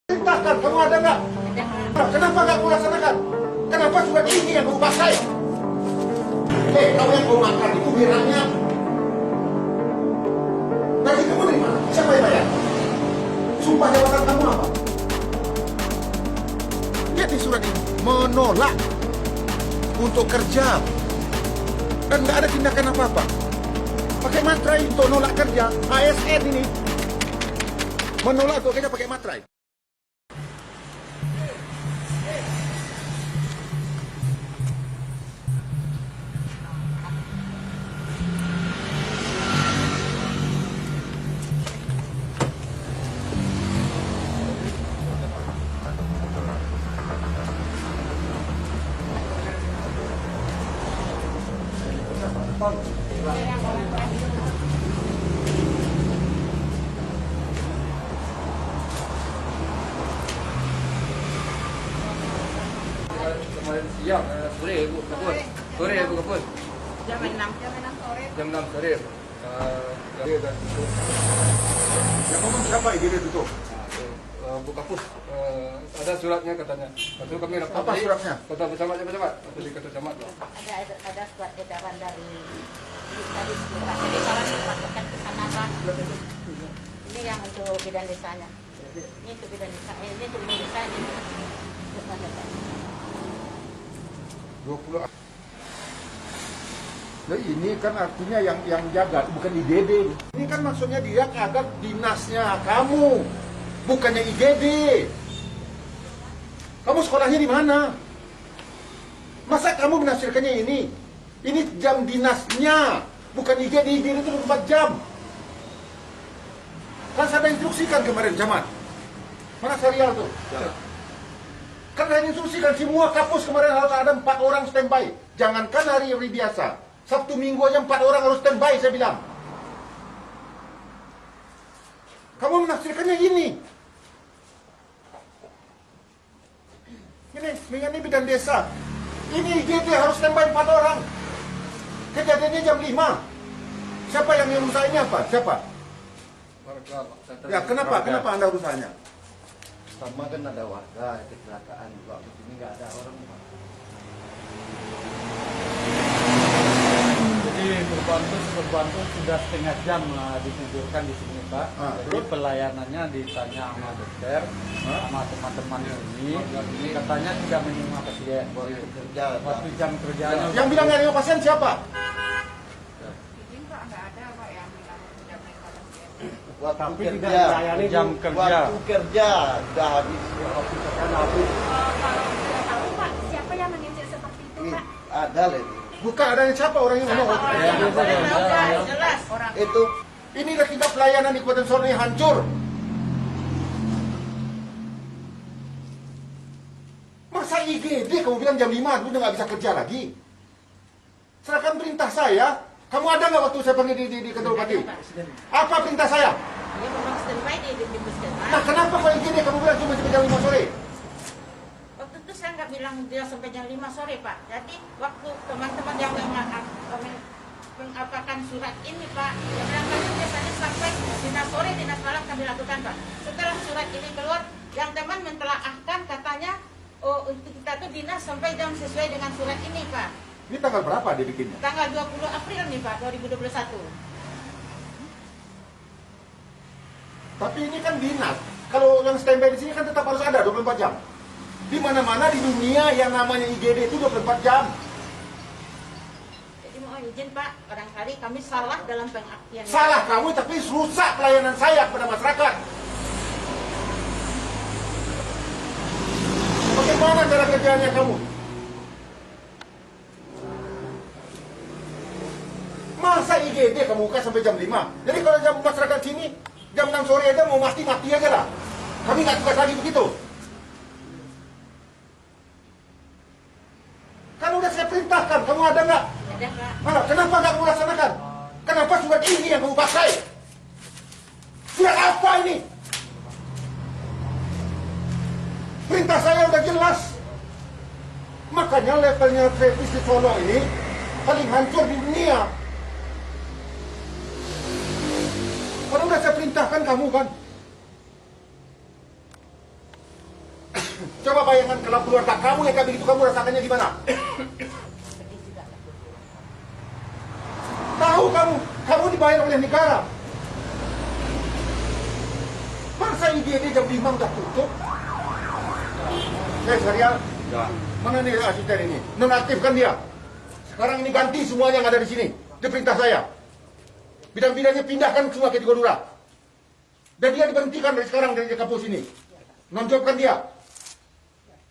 Perintahkan, kamu ada nggak? Kenapa nggak kamu laksanakan? Kenapa surat ini yang kamu pakai? Kamu yang mau makan itu biranya. Gaji kamu dari mana? Siapa yang bayar? Sumpah jabatan kamu apa? Lihat di surat ini, menolak untuk kerja dan nggak ada tindakan apa-apa. Pakai materai untuk nolak kerja, ASN ini menolak untuk kerja pakai materai. Kemarin siang, sore ibu kebun. Sore ibu kebun. Jam 6 sore. Jam 6 sore. Yang ngomong siapa IGD tutup? Bu Kapus, ada suratnya katanya. Lalu kami dapat. Apa suratnya? Kata bersama. Atau di kata camat lah. Ada surat edaran dari tadi sekitar. Jadi kalau dipasarkan ke sana Pak. Ini yang untuk bidan desanya. Ini untuk bidan desa. Ini untuk bidan desa ini. 20. Nah, ini kan artinya yang jaga, bukan IGD. Ini kan maksudnya dia agar dinasnya kamu, bukannya IGD. Kamu sekolahnya di mana? Masa kamu menafsirkannya ini? Ini jam dinasnya, bukan IGD. IGD itu 24 jam. Kan saya instruksikan kemarin, Camat. Mana serial tuh? Ya. Kan saya instruksikan semua kampus kemarin harus ada 4 orang standby. Jangankan hari-hari biasa. Sabtu Minggu aja 4 orang harus standby, saya bilang. Kamu menafsirkannya ini. Ini bidan desa. Ini IGD harus standby 4 orang. Kejadiannya jam 5. Siapa yang merusak ini apa? Siapa? Ya, kenapa Anda urusanya? Sama kan ada warga kecelakaan juga, di sini nggak ada orang. Jadi korban itu sudah setengah jam ditidurkan di sini Pak. Jadi pelayanannya ditanya sama dokter, sama teman-teman ini katanya tidak menerima pasien. Waktu jam kerjanya. Yang bilang nggak ada pasien siapa? Waktu Tidak kerja, melayani jam kerja. waktu kerja udah habis, waktu kerja habis. Kalau tidak tahu Pak, siapa yang menginjil seperti itu Pak? Ada lagi. Bukan adanya siapa orang yang ngomong. Jelas orang. Itu Inilah kita pelayanan di Kabupaten Sorong yang hancur. Masa IGD kamu bilang jam 5 udah nggak bisa kerja lagi? Serahkan perintah saya. Kamu ada nggak waktu saya panggil di kantor bupati? Apa perintah saya? Dia memang standby di puskesmas. Nah, kenapa kalau IGD kamu bilang cuma sampai jam 5 sore? Waktu itu saya nggak bilang dia sampai jam 5 sore Pak. Jadi waktu teman-teman yang mengapakan surat ini Pak, dia bilang kami biasanya sampai dinas sore, dinas malam kami lakukan Pak. Setelah surat ini keluar, yang teman mentelaahkan katanya, oh untuk kita tuh dinas sampai jam sesuai dengan surat ini Pak. Ini tanggal berapa dia bikinnya? Tanggal 20 April nih Pak, 2021. Tapi ini kan dinas. Kalau yang standby di sini kan tetap harus ada 24 jam. Di mana-mana di dunia yang namanya IGD itu 24 jam. Jadi mohon izin Pak, barangkali kami salah dalam pengertian. Salah kamu tapi rusak pelayanan saya kepada masyarakat. Bagaimana cara kerjanya kamu? Masa IGD kamu buka sampai jam 5? Jadi kalau jam masyarakat sini, jam 6 sore aja mau mati aja lah. Kami nggak tugas lagi begitu. Kan udah saya perintahkan, kamu ada nggak? Ada Pak. Mana? Kenapa nggak kamu laksanakan? Kenapa surat ini yang kamu pakai? Surat apa ini? Perintah saya udah jelas. Makanya levelnya Travis di Solo ini paling hancur di dunia. Kalau udah saya perintahkan kamu kan, Coba bayangkan kalau keluarga kamu yang kayak begitu, kamu rasakannya gimana? Tahu kamu dibayar oleh negara. Masa IGD jam 5 udah tutup? Serial? Mana nih asisten ini? Nonaktifkan dia. Sekarang ini ganti semuanya yang ada di sini. Dia perintah saya. Bidang-bidangnya pindahkan semua ke Tigodura. Dan dia diberhentikan dari sekarang dari kampus ini. Nonjolkan dia.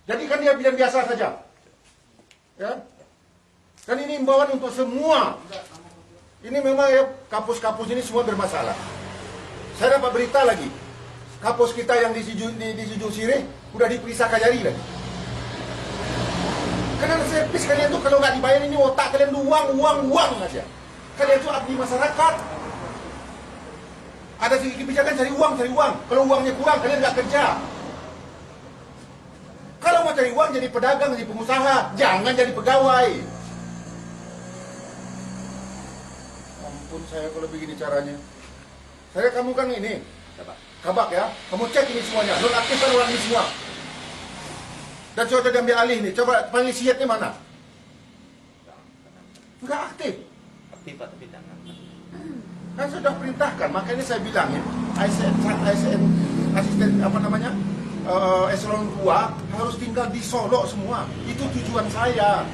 Jadikan dia bidang biasa saja. Ya. Dan ini imbauan untuk semua. Ini memang ya, kampus-kampus ini semua bermasalah. Saya dapat berita lagi. Kampus kita yang di Siju Sirih udah diperiksa Kajari lagi. Karena servis kalian tuh kalau nggak dibayar ini otak kalian tuh uang aja. Kalian tuh abdi masyarakat. Ada segi kebijakan cari uang. Kalau uangnya kurang kalian nggak kerja. Kalau mau cari uang jadi pedagang, jadi pengusaha, jangan jadi pegawai. Ampun saya kalau begini caranya. Saya kamu kan ini, kabak ya. Kamu cek ini semuanya, nonaktifkan orang ini semua. Dan coba diambil alih nih, coba panggil siatnya mana? Enggak aktif. Aktif Pak, tapi jangan. Kan sudah perintahkan, makanya saya bilangin ASN asisten apa namanya eselon 2 harus tinggal di Solo semua. Itu tujuan saya.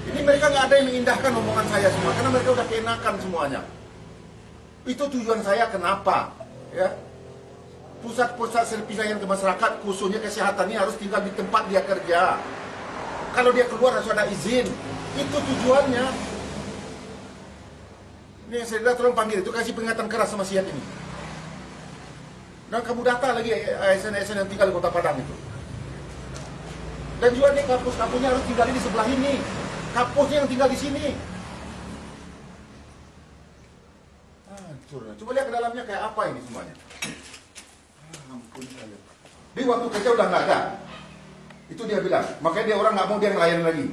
Ini mereka nggak ada yang mengindahkan omongan saya semua, karena mereka udah keenakan semuanya. Itu tujuan saya kenapa? Ya, pusat-pusat servis layanan ke masyarakat, khususnya kesehatan ini harus tinggal di tempat dia kerja. Kalau dia keluar harus ada izin. Itu tujuannya. Ini saya tolong panggil itu, kasih peringatan keras sama siat ini. Dan kamu data lagi ASN-ASN yang tinggal di Kota Padang itu. Dan juga nih kampus-kampusnya harus tinggal di sebelah ini. Kampusnya yang tinggal di sini. Hancur. Coba lihat ke dalamnya kayak apa ini semuanya. Ampun saya. Di waktu kerja udah nggak ada. Itu dia bilang. Makanya dia orang nggak mau dia ngelayan lagi.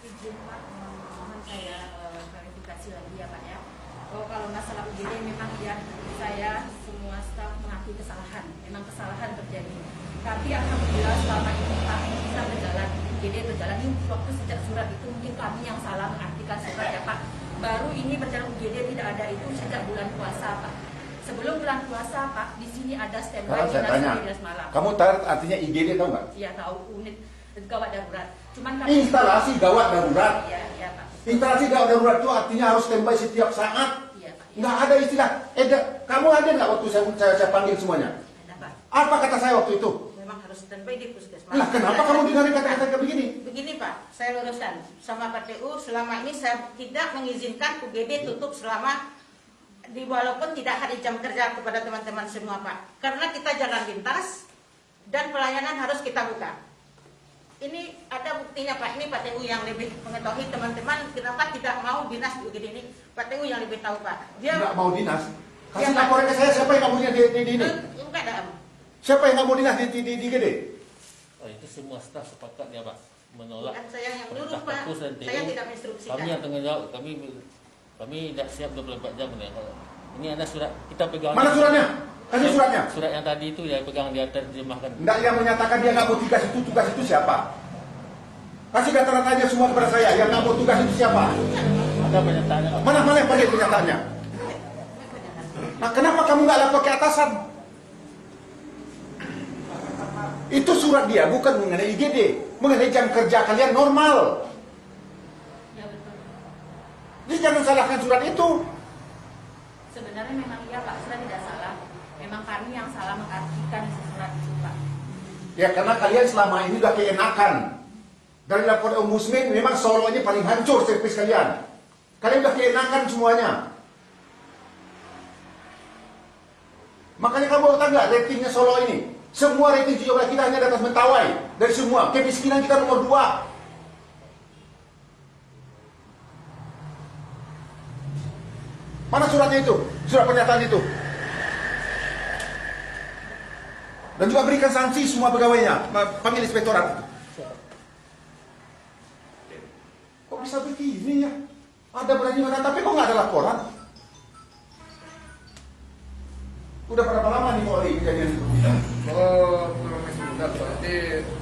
Izin Pak, mohon saya klarifikasi lagi ya Pak ya. Kalau masalah UGD memang ya saya semua staf mengakui kesalahan. Memang kesalahan terjadi. Tapi alhamdulillah selama ini Pak bisa berjalan. UGD berjalan ini waktu sejak surat itu mungkin kami yang salah mengartikan surat ya Pak. Baru ini berjalan UGD tidak ada itu sejak bulan puasa Pak. Sebelum bulan puasa Pak, di sini ada standby dinas malam. Kamu tahu artinya IGD tahu nggak? Iya tahu, unit gawat darurat. Cuman kami Instalasi gawat darurat. Iya Pak. Instalasi gawat darurat itu artinya harus standby setiap saat. Iya Pak. Nggak ada istilah. Kamu ada nggak waktu saya panggil semuanya? Ada Pak. Apa kata saya waktu itu? Memang harus standby di puskesmas. Lah kenapa kamu dengerin kata-kata kayak begini? Begini Pak, saya luruskan sama PTU selama ini saya tidak mengizinkan UGD tutup selama walaupun tidak hari jam kerja kepada teman-teman semua Pak. Karena kita jalan lintas dan pelayanan harus kita buka. Ini ada buktinya Pak, ini PTU yang lebih mengetahui teman-teman kenapa tidak mau dinas di UGD ini. PTU yang lebih tahu Pak. Dia Nggak mau dinas? Kasih Ya, Pak. laporan ke saya siapa yang nggak mau dinas di ini? enggak ada. Siapa yang nggak mau dinas di IGD? Oh, itu semua staf sepakat ya Pak menolak. Bukan saya yang perintah nyuruh Pak. kampus dan TU. Saya tidak menginstruksikan. Kami yang tanggung jawab, kami tidak siap 24 jam ya. Ini ada surat kita pegang. Mana suratnya? Kasih suratnya. Surat yang tadi itu ya pegang dia terjemahkan. Nggak, yang menyatakan dia nggak mau tugas itu siapa? Kasih data-data aja semua kepada saya. Yang nggak mau tugas itu siapa? Ada pernyataannya. Mana yang pakai pernyataannya? Nah, kenapa kamu nggak lapor ke atasan? Itu surat dia, bukan mengenai IGD, mengenai jam kerja kalian normal. Ya betul. Jadi jangan salahkan surat itu. Sebenarnya memang iya Pak, surat tidak salah. Memang kami yang salah mengartikan surat itu Pak. Ya karena kalian selama ini udah keenakan. Dari lapor Ombudsman memang Solo ini paling hancur servis kalian. Kalian udah keenakan semuanya. Makanya kamu tahu nggak ratingnya Solo ini? Semua rating 17 kita hanya di atas Mentawai. Dari semua, kemiskinan kita nomor 2. Mana suratnya itu? Surat pernyataan itu. Dan juga berikan sanksi semua pegawainya. Panggil inspektorat. Kok bisa begini ya? Ada berani mana, tapi kok nggak ada laporan? Udah berapa lama nih Polri kejadian itu?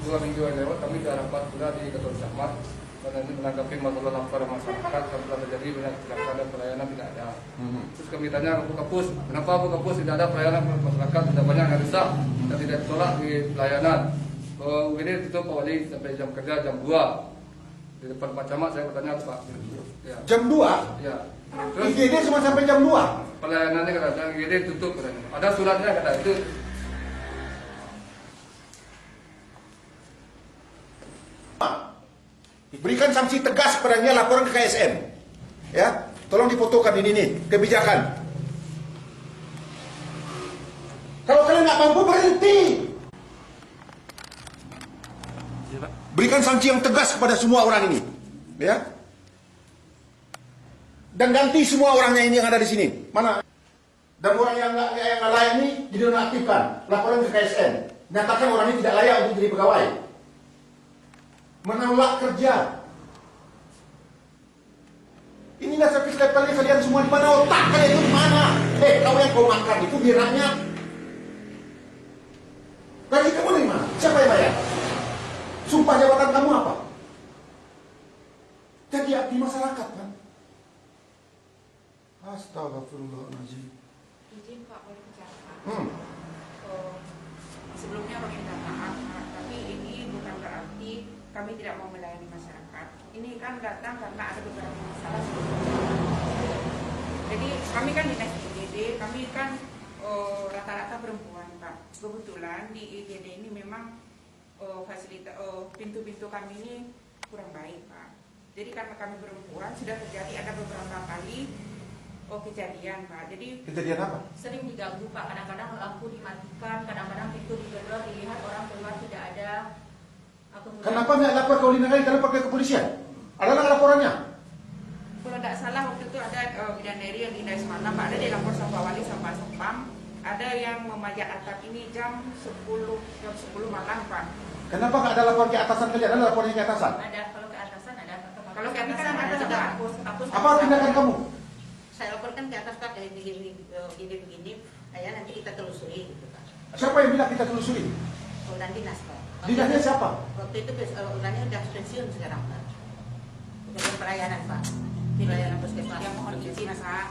2 minggu yang lewat kami sudah rapat sudah di Ketua Camat karena ini menanggapi masalah laporan masyarakat yang telah terjadi banyak kecelakaan dan pelayanan tidak ada. Terus kami tanya ke Bu Kapus, kenapa Bu Kapus tidak ada pelayanan masyarakat, tidak banyak yang rusak dan tidak ditolak di pelayanan. Ini tutup Pak Wali sampai jam kerja jam 2 di depan Pak Camat. Saya bertanya Pak. Ya. Jam 2? Ya. Terus IGD cuma sampai jam 2? pelayanannya kata IGD tutup katanya. Ada suratnya kata itu. Berikan sanksi tegas kepadanya, laporan ke KSN. Ya, tolong difotokan ini nih kebijakan. Kalau kalian nggak mampu berhenti. Berikan sanksi yang tegas kepada semua orang ini, ya. Dan ganti semua orangnya ini yang ada di sini. Mana? Dan orang yang nggak layak ini dinonaktifkan. Laporan ke KSN. Nyatakan orang ini tidak layak untuk jadi pegawai. Menolak kerja. Ini nggak servis levelnya kalian semua di mana, otak kalian itu di mana? Kau yang kau makan itu biranya. Gaji kamu dari mana? Siapa yang bayar? Sumpah jabatan kamu apa? Jadi abdi masyarakat kan? Astagfirullahaladzim. Izin Pak, boleh bicara. Sebelumnya kami minta maaf, Pak, tapi ini bukan berarti kami tidak mau melayani masyarakat. Ini kan datang karena ada beberapa masalah. Jadi kami kan dinas IGD, kami kan rata-rata perempuan, Pak. Kebetulan di IGD ini memang fasilitas pintu-pintu kami ini kurang baik, Pak. Jadi karena kami perempuan sudah terjadi ada beberapa kali kejadian, Pak. Jadi Kejadian apa? sering diganggu, Pak. Kadang-kadang lampu dimatikan, kadang-kadang pintu digedor, dilihat orang keluar tidak ada. Kenapa nggak lapor ke Ulinagari? Kenapa pakai kepolisian? Ada nggak laporannya? Kalau tidak salah waktu itu ada bidadari yang dinda semalam, Pak. Ada dilapor sama Pak Wali sama Sepam. Ada yang memajak atap ini jam 10 malam, Pak. Kenapa nggak ada laporan ke atasan kalian? Ada laporannya ke atasan? Ada, kalau ke atasan ada. Kalau ke atasan ada juga. Apa tindakan kamu? Saya laporkan ke atas, Pak, kayak begini, kayak nanti kita telusuri gitu, Pak. Siapa yang bilang kita telusuri? Urusan dinas, Pak. Dinasnya siapa? Waktu itu urusannya udah pensiun sekarang, Pak. Bukan pelayanan, Pak. Pelayanan puskesmas. Yang mohon izin, Pak.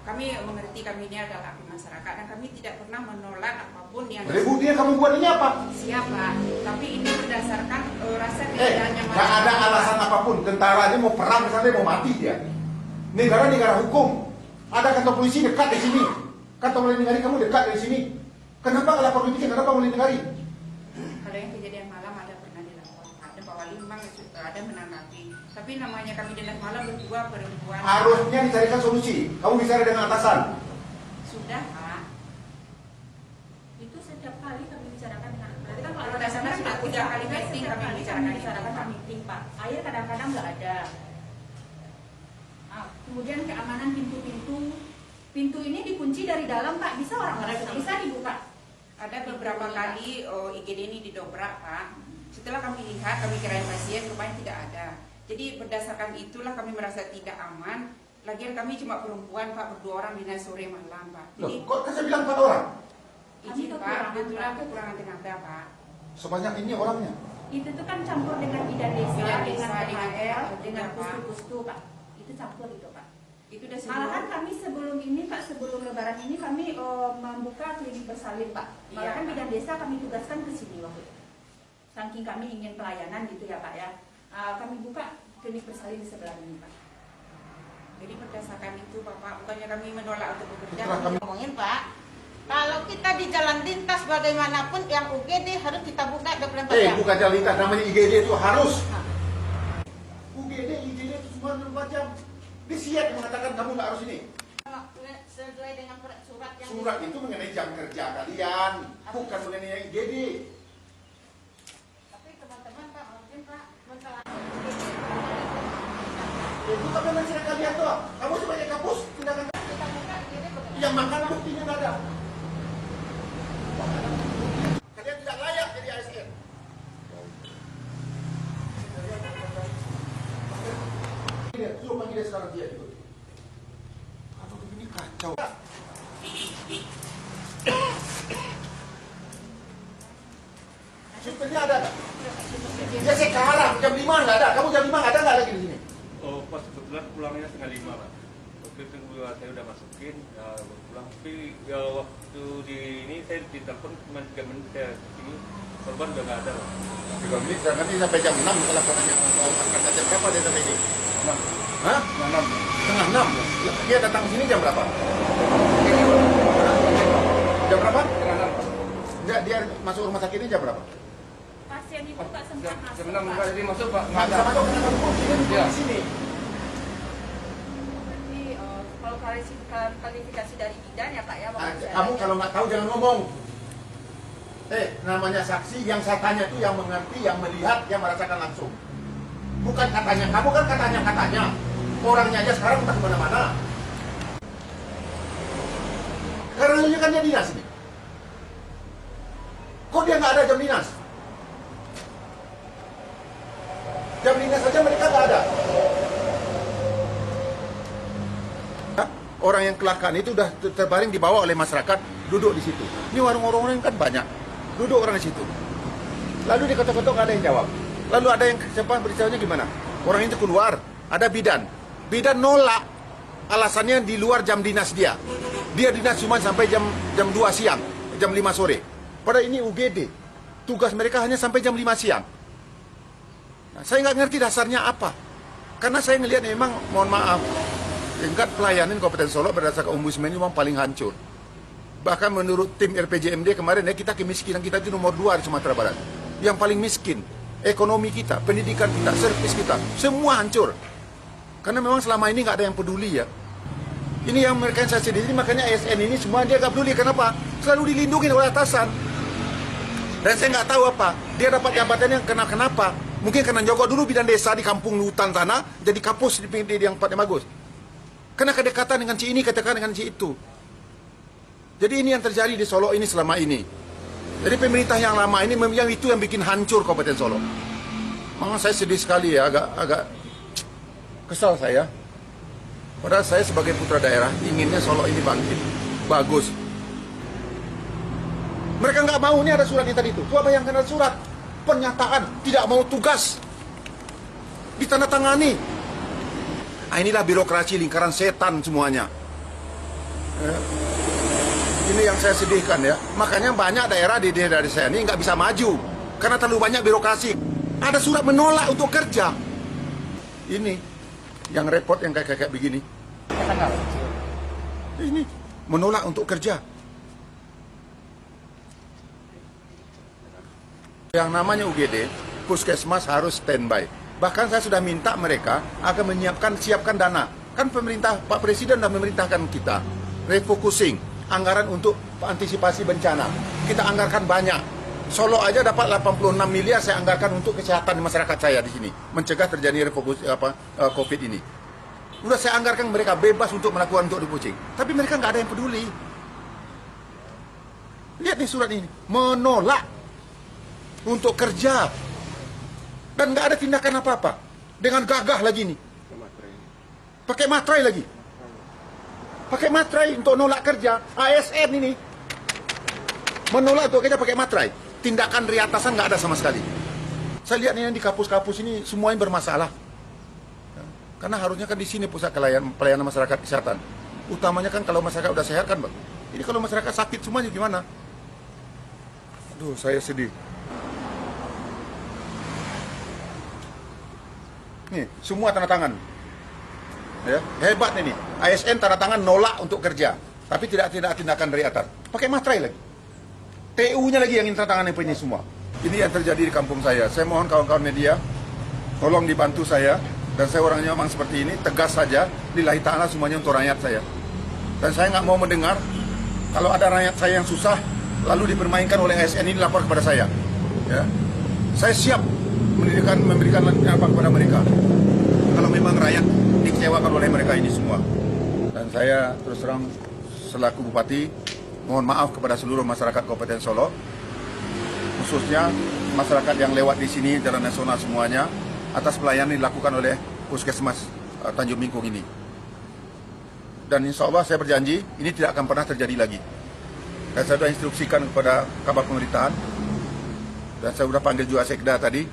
Kami mengerti kami ini adalah abdi masyarakat dan kami tidak pernah menolak apapun yang Buktinya kamu buat ini apa? siapa. Tapi ini berdasarkan rasa tidaknya Nggak ada alasan apapun. Tentara aja mau perang ke sana mau mati dia. Negara hukum. Ada kantor polisi dekat di sini. Kantor Ulinagari kamu dekat dari sini. Kenapa nggak lapor polisi? Kenapa Ulinagari? Kalau yang kejadian malam ada pernah dilapor. Ada Pak Wali memang ada menanggapi. Tapi namanya kami dinas malam berdua perempuan. Harusnya dicarikan solusi. Kamu bicara dengan atasan. Sudah, Pak. Itu setiap kali kami bicarakan dengan. Berarti kan Kalau dasarnya sudah 3 kali meeting kami bicarakan kami meeting, Pak. Air kadang-kadang nggak ada. Kemudian keamanan pintu ini dikunci dari dalam, Pak. Bisa orang-orang bisa dibuka. Ada beberapa kali IGD ini didobrak, Pak. Setelah kami lihat, kami kirain pasien, rupanya tidak ada. Jadi berdasarkan itulah kami merasa tidak aman. Lagian kami cuma perempuan, Pak, berdua orang dinas sore malam, Pak. Loh, Jadi kok saya bilang 4 orang? izin, Pak, kebetulan kekurangan tenaga, Pak. Sebanyak ini orangnya. Itu tuh kan campur dengan bidan desa, Bidan dengan desa, dengan KHL, juga, dengan Pak. pustu-pustu, Pak. Itu campur itu, Pak. Itu udah Malahan kami sebelum ini, Pak, sebelum lebaran ini kami membuka klinik bersalin, Pak. Malahan Iya, Pak. bidan desa kami tugaskan ke sini waktu itu. Saking kami ingin pelayanan gitu ya, Pak, ya. Kami buka klinik bersalin di sebelah ini, Pak. Jadi berdasarkan itu, Bapak, bukannya kami menolak untuk bekerja. Itulah kami. Ngomongin, Pak, kalau kita di jalan lintas bagaimanapun yang UGD harus kita buka 24 jam. Bukan jalan lintas, namanya IGD itu harus. UGD, IGD itu semua 24 jam. Disiap mengatakan kamu nggak harus ini. Sesuai dengan surat yang Surat itu mengenai jam kerja kalian, bukan mengenai IGD. Tapi teman-teman, Pak, mungkin Pak masalah Itu kan memang cerita kalian tuh. Kamu sebagai kapus tindakan kita buka IGD bagaimana? yang makan buktinya nggak ada. Kalian tidak layak jadi ASN. Suruh panggil dia sekarang dia ikut. Kalau begini kacau. Supirnya ada nggak? jam 5 nggak ada. Kamu jam 5 ada nggak lagi di sini? Oh, pas kebetulan pulangnya setengah 5, Pak. Waktu itu saya udah masukin, pulang. Tapi ya, waktu di ini saya ditelepon cuma 3 menit saya sini, korban udah nggak ada, Pak. 3 menit, nanti sampai jam 6 kalau katanya jam berapa dia sampai ini? 6. Hah? 6. Setengah 6. Dia datang sini jam berapa? Jam berapa? Enggak, dia masuk rumah sakit ini jam berapa? Pasien itu nggak sempat masuk, Jam 6 Pak. nggak jadi masuk, Pak. Nggak bisa masuk karena kamu duduk Iya. di sini. Jadi kalau kualifikasi dari bidan ya Pak ya. Kamu kalau nggak tahu jangan ngomong. Namanya saksi yang saya tanya itu yang mengerti, yang melihat, yang merasakan langsung. Bukan katanya, kamu kan katanya. Orangnya aja sekarang entah kemana-mana. Karena lu kan dia dinas ini. Kok dia nggak ada jam dinas? Jam dinas saja mereka nggak ada. Orang yang kecelakaan itu udah terbaring dibawa oleh masyarakat, duduk di situ. Ini warung-warung kan banyak, duduk orang di situ. Lalu diketok-ketok nggak ada yang jawab. Lalu ada yang siapa beritanya gimana? Orang itu keluar, ada bidan. Bidan nolak, alasannya di luar jam dinas dia. Dia dinas cuma sampai jam 2 siang, jam 5 sore. Padahal ini UGD, tugas mereka hanya sampai jam 5 siang. Nah, saya nggak ngerti dasarnya apa. Karena saya ngelihat memang, mohon maaf, tingkat pelayanan Kabupaten Solo berdasarkan Ombudsman ini memang paling hancur. Bahkan menurut tim RPJMD kemarin ya, kita kemiskinan kita itu nomor 2 di Sumatera Barat. Yang paling miskin, ekonomi kita, pendidikan kita, servis kita, semua hancur. Karena memang selama ini nggak ada yang peduli ya. Ini yang mereka yang saya sedih, makanya ASN ini semua dia nggak peduli. Kenapa? Selalu dilindungi oleh atasan. Dan saya nggak tahu apa, dia dapat jabatan yang kenapa. Mungkin karena Joko dulu bidan desa di kampung hutan sana, jadi kapus di yang tempatnya bagus. Karena kedekatan dengan si ini, kedekatan dengan si itu. Jadi ini yang terjadi di Solo ini selama ini. Jadi pemerintah yang lama ini yang itu yang bikin hancur Kabupaten Solo. Memang saya sedih sekali ya, agak kesal saya. Padahal saya sebagai putra daerah inginnya Solo ini bangkit, bagus. Mereka nggak mau, ini ada surat tadi itu. Coba bayangkan ada surat pernyataan tidak mau tugas ditandatangani. Nah, inilah birokrasi lingkaran setan semuanya. Ini yang saya sedihkan ya. Makanya banyak daerah di daerah saya ini nggak bisa maju karena terlalu banyak birokrasi. Ada surat menolak untuk kerja. Ini yang repot yang kayak begini. Ini menolak untuk kerja. Yang namanya UGD, puskesmas harus standby. Bahkan saya sudah minta mereka akan siapkan dana. Kan pemerintah, Pak Presiden sudah memerintahkan kita refocusing anggaran untuk antisipasi bencana. Kita anggarkan banyak. Solo aja dapat 86 miliar saya anggarkan untuk kesehatan masyarakat saya di sini, mencegah terjadi COVID ini. Udah saya anggarkan mereka bebas untuk melakukan untuk refocusing. Tapi mereka nggak ada yang peduli. Lihat nih surat ini, menolak untuk kerja. Dan nggak ada tindakan apa-apa. Dengan gagah lagi nih. Pakai materai lagi. Pakai materai untuk nolak kerja. ASN ini menolak untuk kerja pakai materai. Tindakan dari atasan nggak ada sama sekali. Saya lihat ini di kapus-kapus ini semuanya bermasalah. Karena harusnya kan di sini pusat pelayanan masyarakat kesehatan. Utamanya kan kalau masyarakat udah sehat kan, Bang. Ini kalau masyarakat sakit semuanya gimana? Aduh, saya sedih. Nih, semua tanda tangan. Ya, hebat ini. ASN tanda tangan nolak untuk kerja, tapi tidak tindakan dari atas. Pakai materai lagi. TU-nya lagi yang tanda tangan ini semua. Ini yang terjadi di kampung saya. Saya mohon kawan-kawan media, tolong dibantu saya. Dan saya orangnya memang seperti ini, tegas saja. Lillahi ta'ala semuanya untuk rakyat saya. Dan saya nggak mau mendengar kalau ada rakyat saya yang susah, lalu dipermainkan oleh ASN ini lapor kepada saya. Ya, saya siap memberikan apa kepada mereka kalau memang rakyat dikecewakan oleh mereka ini semua. Dan saya terus terang selaku Bupati mohon maaf kepada seluruh masyarakat Kabupaten Solo, khususnya masyarakat yang lewat di sini jalan nasional semuanya, atas pelayanan yang dilakukan oleh Puskesmas Tanjung Mingkung ini. Dan insya Allah saya berjanji ini tidak akan pernah terjadi lagi. Dan saya sudah instruksikan kepada kabar pemerintahan, dan saya sudah panggil juga Sekda tadi,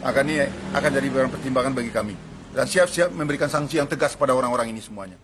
Akan jadi bahan pertimbangan bagi kami. Dan siap-siap memberikan sanksi yang tegas pada orang-orang ini semuanya.